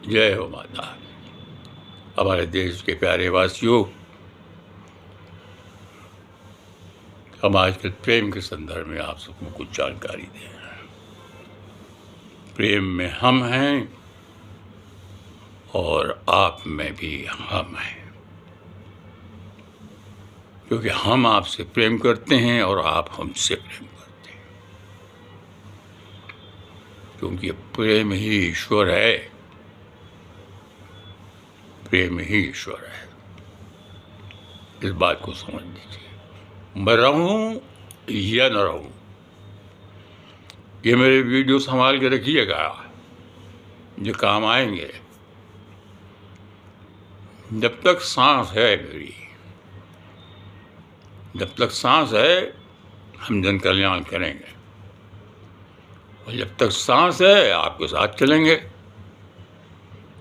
जय हो माता। हमारे देश के प्यारे वासियों, हम आजकल प्रेम के संदर्भ में आप सबको कुछ जानकारी दें। प्रेम में हम हैं और आप में भी हम हैं, क्योंकि हम आपसे प्रेम करते हैं और आप हमसे प्रेम करते हैं, क्योंकि प्रेम ही ईश्वर है। प्रेम ही ईश्वर है, इस बात को समझ लीजिए। मैं रहूं या न रहूं, ये मेरे वीडियो संभाल के रखिएगा, जो काम आएंगे। जब तक सांस है मेरी, जब तक सांस है हम जन कल्याण करेंगे, और जब तक सांस है आपके साथ चलेंगे।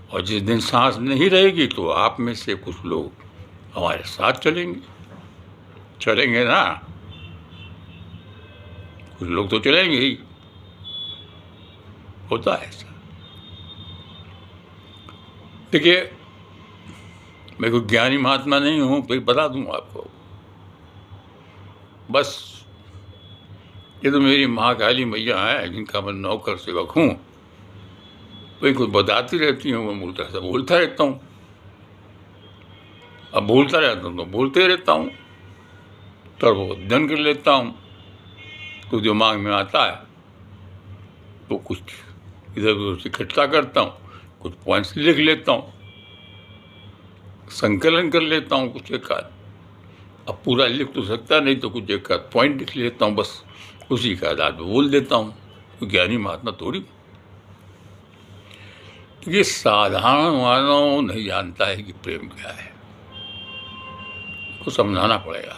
और जिस दिन सांस नहीं रहेगी तो आप में से कुछ लोग हमारे साथ चलेंगे ना। कुछ लोग तो चलेंगे ही, होता है ऐसा। देखिए, मैं कोई ज्ञानी महात्मा नहीं हूँ, फिर बता दूँ आपको। बस ये तो मेरी महाकाली मैया है, जिनका मैं नौकर सेवक हूँ। वही कुछ बताती रहती हूँ, मैं बोलता से बोलता रहता हूँ। अब बोलता रहता हूँ तो बोलते रहता हूँ, तो वो अध्ययन कर लेता हूँ। तो दिमाग में आता है तो कुछ इधर उधर से इकट्ठा करता हूँ, कुछ पॉइंट्स लिख लेता हूँ, संकलन कर लेता हूँ कुछ एक आध। अब पूरा लिख तो सकता नहीं, तो कुछ एक आध पॉइंट लिख लेता हूँ, बस उसी का आधार पर बोल देता हूँ। तो ज्ञानी महात्मा थोड़ी। ये साधारण मानव नहीं जानता है कि प्रेम क्या है, को समझाना पड़ेगा।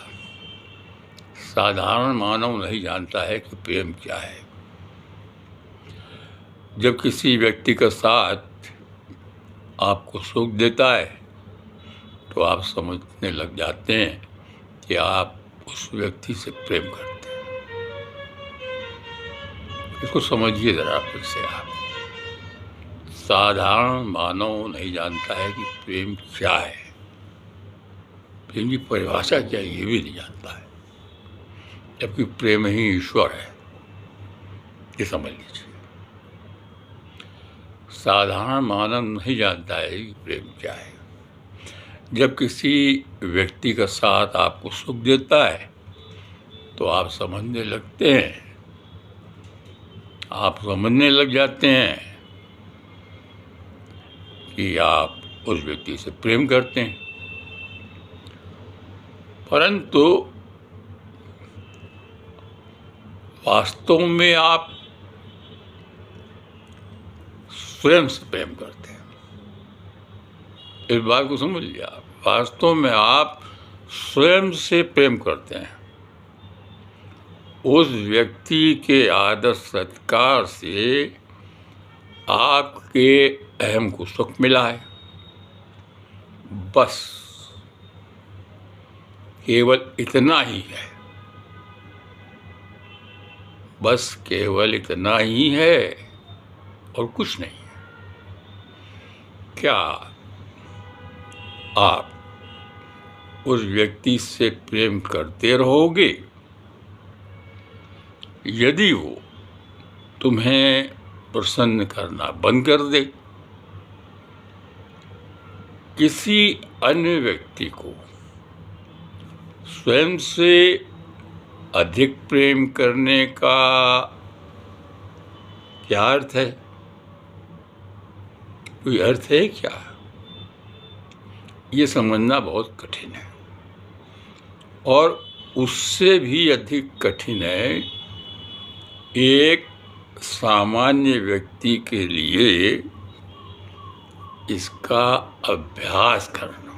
साधारण मानव नहीं जानता है कि प्रेम क्या है। जब किसी व्यक्ति का साथ आपको सुख देता है तो आप समझने लग जाते हैं कि आप उस व्यक्ति से प्रेम करते हैं। इसको समझिए जरा फिर से आप। साधारण मानव नहीं जानता है कि प्रेम क्या है, प्रेम की परिभाषा क्या है ये भी नहीं जानता है, जबकि प्रेम ही ईश्वर है, ये समझ लीजिए। साधारण मानव नहीं जानता है कि प्रेम क्या है। जब किसी व्यक्ति का साथ आपको सुख देता है तो आप समझने लगते हैं, आप समझने लग जाते हैं कि आप उस व्यक्ति से प्रेम करते हैं। परंतु वास्तव में आप स्वयं से प्रेम करते हैं। इस बात को समझ लिया आप। वास्तव में आप स्वयं से प्रेम करते हैं। उस व्यक्ति के आदर सत्कार से आपके अहम को सुख मिला है, बस केवल इतना ही है। बस केवल इतना ही है और कुछ नहीं है। क्या आप उस व्यक्ति से प्रेम करते रहोगे यदि वो तुम्हें प्रसन्न करना बंद कर दे? किसी अन्य व्यक्ति को स्वयं से अधिक प्रेम करने का क्या अर्थ है? कोई अर्थ है क्या? ये समझना बहुत कठिन है। और उससे भी अधिक कठिन है एक सामान्य व्यक्ति के लिए इसका अभ्यास करना।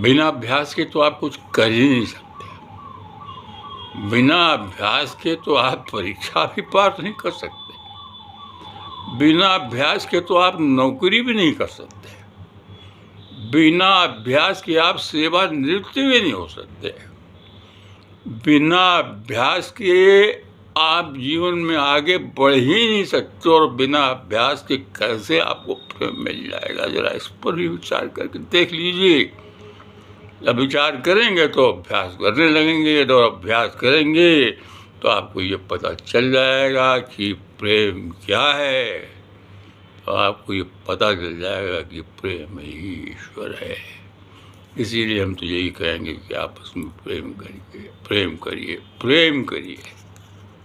बिना अभ्यास के तो आप कुछ कर ही नहीं सकते। बिना अभ्यास के तो आप परीक्षा भी पास नहीं कर सकते। बिना अभ्यास के तो आप नौकरी भी नहीं कर सकते। बिना अभ्यास के आप सेवानिवृत्त भी नहीं हो सकते। बिना अभ्यास के आप जीवन में आगे बढ़ ही नहीं सकते, और बिना अभ्यास के कैसे आपको प्रेम मिल जाएगा? ज़रा इस पर भी विचार करके देख लीजिए। जब विचार करेंगे तो अभ्यास करने लगेंगे, तो अभ्यास करेंगे तो आपको ये पता चल जाएगा कि प्रेम क्या है। तो आपको ये पता चल जाएगा कि प्रेम ही ईश्वर है। इसीलिए हम तो यही कहेंगे कि आपस में प्रेम करिए, प्रेम करिए, प्रेम करिए।